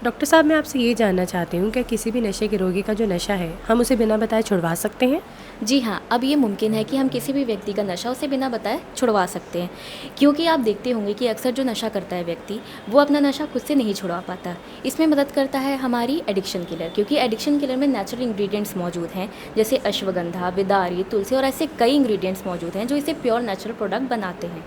Doctor साहब, मैं आपसे ये जानना चाहती हूँ कि किसी भी नशे के रोगी का जो नशा है, हम उसे बिना बताए छुड़वा सकते हैं? जी हाँ, अब ये मुमकिन है कि हम किसी भी व्यक्ति का नशा उसे बिना बताए छुड़वा सकते हैं, क्योंकि आप देखते होंगे कि अक्सर जो नशा करता है व्यक्ति, वो अपना नशा खुद से नहीं छुड़वा पाता। इसमें मदद करता है हमारी एडिक्शन किलर, क्योंकि एडिक्शन किलर में नेचुरल इंग्रेडिएंट्स मौजूद हैं, जैसे अश्वगंधा, बिदारी, तुलसी और ऐसे कई इंग्रेडिएंट्स मौजूद हैं जो इसे प्योर नेचुरल प्रोडक्ट बनाते हैं,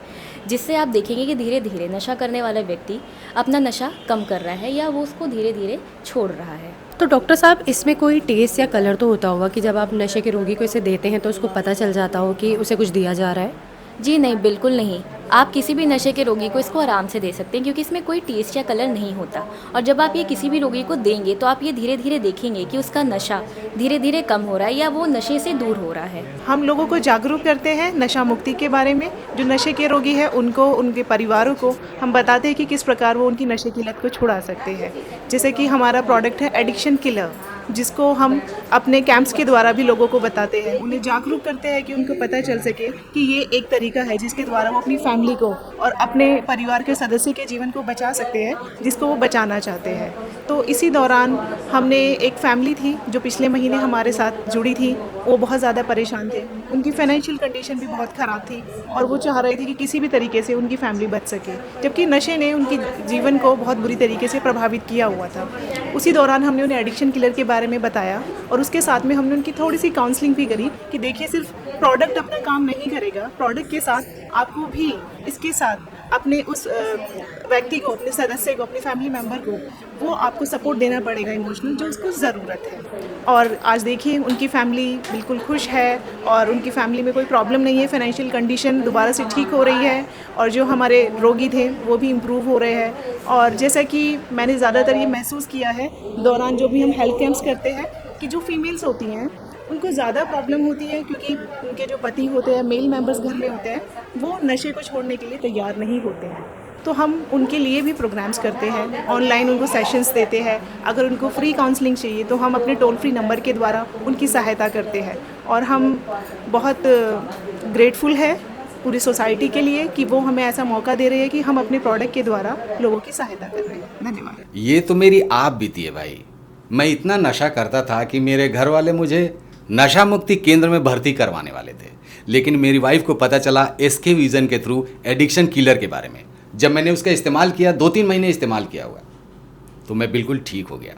जिससे आप देखेंगे कि धीरे-धीरे नशा करने वाला व्यक्ति अपना नशा कम कर रहा है या वो उसको धीरे-धीरे छोड़ रहा है। तो डॉक्टर साहब, इसमें कोई टेस्ट या कलर तो होता होगा कि जब आप नशे के रोगी को इसे देते हैं तो उसको पता चल जाता हो कि उसे कुछ दिया जा रहा है? जी नहीं, बिल्कुल नहीं। आप किसी भी नशे के रोगी को इसको आराम से दे सकते हैं, क्योंकि इसमें कोई टेस्ट या कलर नहीं होता। और जब आप ये किसी भी रोगी को देंगे तो आप ये धीरे-धीरे देखेंगे कि उसका नशा धीरे-धीरे कम हो रहा है या वो नशे से दूर हो रहा है। हम लोगों को जागरूक करते हैं नशा मुक्ति के बारे में। जो नशे के रोगी हैं उनको, उनके परिवारों को हम बताते हैं कि किस प्रकार वो उनकी नशे की लत को छुड़ा सकते हैं। जैसे कि हमारा प्रोडक्ट है एडिक्शन किलर, जिसको हम अपने कैंप्स के द्वारा भी लोगों को बताते हैं, उन्हें जागरूक करते हैं कि उनको पता चल सके कि ये एक तरीका है जिसके द्वारा वो अपनी फैमिली को और अपने परिवार के सदस्य के जीवन को बचा सकते हैं, जिसको वो बचाना चाहते हैं। तो इसी दौरान हमने एक फैमिली थी जो पिछले महीने हमारे साथ जुड़ी थी। वो बहुत ज़्यादा परेशान थे, उनकी फाइनेंशियल कंडीशन भी बहुत ख़राब थी और वो चाह रहे थे कि किसी भी तरीके से उनकी फैमिली बच सके, जबकि नशे ने उनकी जीवन को बहुत बुरी तरीके से प्रभावित किया हुआ था। उसी दौरान हमने उन्हें एडिक्शन किलर के बारे में बताया और उसके साथ में हमने उनकी थोड़ी सी काउंसलिंग भी करी कि देखिए, सिर्फ प्रोडक्ट अपना काम नहीं करेगा, प्रोडक्ट के साथ आपको भी इसके साथ अपने उस व्यक्ति को, अपने सदस्य को, अपने फैमिली मेम्बर को, वो आपको सपोर्ट देना पड़ेगा इमोशनल, जो उसको ज़रूरत है। और आज देखिए उनकी फैमिली बिल्कुल खुश है और उनकी फैमिली में कोई प्रॉब्लम नहीं है, फाइनेंशियल कंडीशन दोबारा से ठीक हो रही है और जो हमारे रोगी थे वो भी इम्प्रूव हो रहे हैं। और जैसा कि मैंने ज़्यादातर ये महसूस किया है दौरान जो भी हम हेल्थ कैंप्स करते हैं, कि जो फीमेल्स होती हैं उनको ज़्यादा प्रॉब्लम होती है, क्योंकि उनके जो पति होते हैं, मेल मेंबर्स घर में होते हैं, वो नशे को छोड़ने के लिए तैयार नहीं होते हैं। तो हम उनके लिए भी प्रोग्राम्स करते हैं, ऑनलाइन उनको सेशंस देते हैं। अगर उनको फ्री काउंसलिंग चाहिए तो हम अपने टोल फ्री नंबर के द्वारा उनकी सहायता करते हैं। और हम बहुत ग्रेटफुल है पूरी सोसाइटी के लिए कि वो हमें ऐसा मौका दे रही है कि हम अपने प्रोडक्ट के द्वारा लोगों की सहायता कर रहे हैं। धन्यवाद। ये तो मेरी आप बीती है भाई। मैं इतना नशा करता था कि मेरे घर वाले मुझे नशा मुक्ति केंद्र में भर्ती करवाने वाले थे, लेकिन मेरी वाइफ को पता चला एसके विजन के थ्रू एडिक्शन किलर के बारे में। जब मैंने उसका इस्तेमाल किया, 2-3 महीने इस्तेमाल किया हुआ, तो मैं बिल्कुल ठीक हो गया।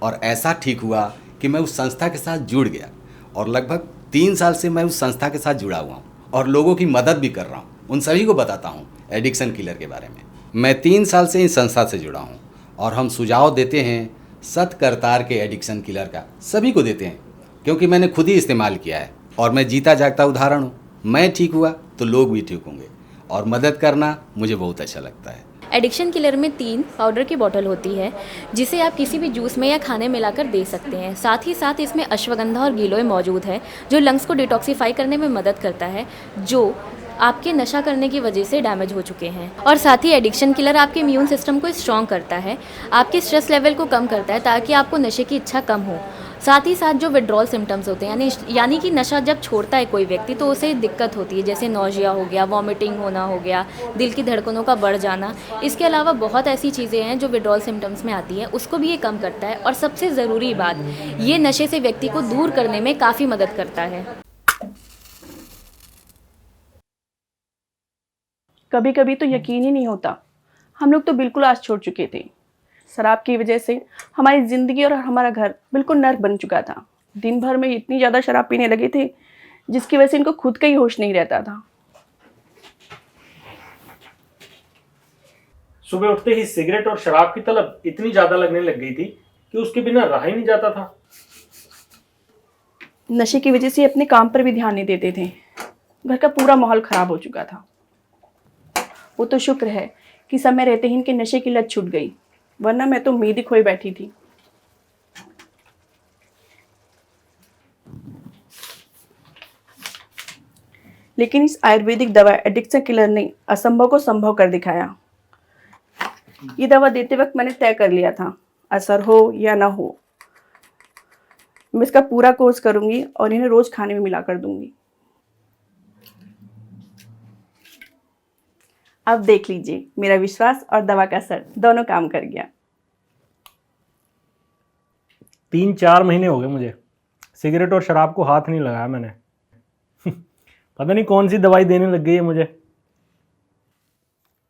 और ऐसा ठीक हुआ कि मैं उस संस्था के साथ जुड़ गया और लगभग 3 साल से मैं उस संस्था के साथ जुड़ा हुआ हूँ और लोगों की मदद भी कर रहा हूँ। उन सभी को बताता हूँ एडिक्शन किलर के बारे में। मैं 3 साल से इस संस्था से जुड़ा हूँ और हम सुझाव देते हैं सत करतार के एडिक्शन किलर का, सभी को देते हैं, क्योंकि मैंने खुद ही इस्तेमाल किया है और मैं जीता जागता उदाहरण हूँ। मैं ठीक हुआ तो लोग भी ठीक होंगे और मदद करना मुझे बहुत अच्छा लगता है। एडिक्शन किलर में 3 पाउडर की बोतल होती है, जिसे आप किसी भी जूस में या खाने मिलाकर दे सकते हैं। साथ ही साथ इसमें अश्वगंधा और गिलोय मौजूद है, जो लंग्स को डिटॉक्सिफाई करने में मदद करता है, जो आपके नशा करने की वजह से डैमेज हो चुके हैं। और साथ ही एडिक्शन किलर आपके इम्यून सिस्टम को स्ट्रॉन्ग करता है, आपके स्ट्रेस लेवल को कम करता है, ताकि आपको नशे की इच्छा कम हो। साथ ही साथ जो विड्रॉल सिम्टम्स होते हैं, यानी कि नशा जब छोड़ता है कोई व्यक्ति तो उसे दिक्कत होती है, जैसे नौजिया हो गया, वॉमिटिंग होना हो गया, दिल की धड़कनों का बढ़ जाना। इसके अलावा बहुत ऐसी चीज़ें हैं जो विड्रॉल सिम्टम्स में आती हैं, उसको भी ये कम करता है। और सबसे ज़रूरी बात, ये नशे से व्यक्ति को दूर करने में काफ़ी मदद करता है। कभी कभी तो यकीन ही नहीं होता, हम लोग तो बिल्कुल आस छोड़ चुके थे। शराब की वजह से हमारी ज़िंदगी और हमारा घर बिल्कुल नर्क बन चुका था। दिन भर में इतनी ज़्यादा शराब पीने लगे थे, जिसकी वजह से इनको खुद का ही होश नहीं रहता था। सुबह उठते ही सिगरेट और शराब की तलब इतनी ज्यादा लगने लग गई थी कि उसके बिना रहा ही नहीं जाता था। नशे की वजह से अपने काम पर भी ध्यान नहीं देते थे। घर का पूरा माहौल ख़राब हो चुका था। वो तो शुक्र है कि समय रहते ही इनके नशे की लत छूट गई, वरना मैं तो उम्मीद ही खोई बैठी थी। लेकिन इस आयुर्वेदिक दवा एडिक्शन किलर ने असंभव को संभव कर दिखाया। ये दवा देते वक्त मैंने तय कर लिया था, असर हो या ना हो, मैं इसका पूरा कोर्स करूंगी और इन्हें रोज खाने में मिला कर दूंगी। अब देख लीजिए, मेरा विश्वास और दवा का असर दोनों काम कर गया। 3-4 महीने हो गए मुझे सिगरेट और शराब को हाथ नहीं लगाया मैंने। पता नहीं कौन सी दवाई देने लग गई है मुझे।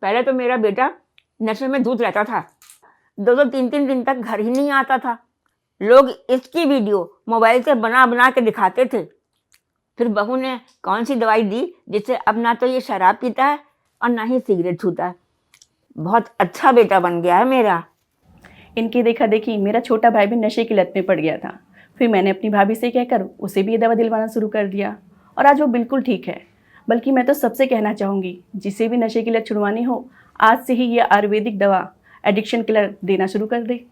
पहले तो मेरा बेटा नशे में धुत रहता था, 2-2 3-3 दिन तक घर ही नहीं आता था। लोग इसकी वीडियो मोबाइल से बना बना के दिखाते थे। फिर बहू ने कौन सी दवाई दी जिससे अब ना तो ये शराब पीता है और ना ही सिगरेट छूता है। बहुत अच्छा बेटा बन गया है मेरा। इनकी देखा देखी मेरा छोटा भाई भी नशे की लत में पड़ गया था। फिर मैंने अपनी भाभी से कहकर उसे भी ये दवा दिलवाना शुरू कर दिया और आज वो बिल्कुल ठीक है। बल्कि मैं तो सबसे कहना चाहूँगी, जिसे भी नशे की लत छुड़वानी हो, आज से ही ये आयुर्वेदिक दवा एडिक्शन किलर देना शुरू कर दे।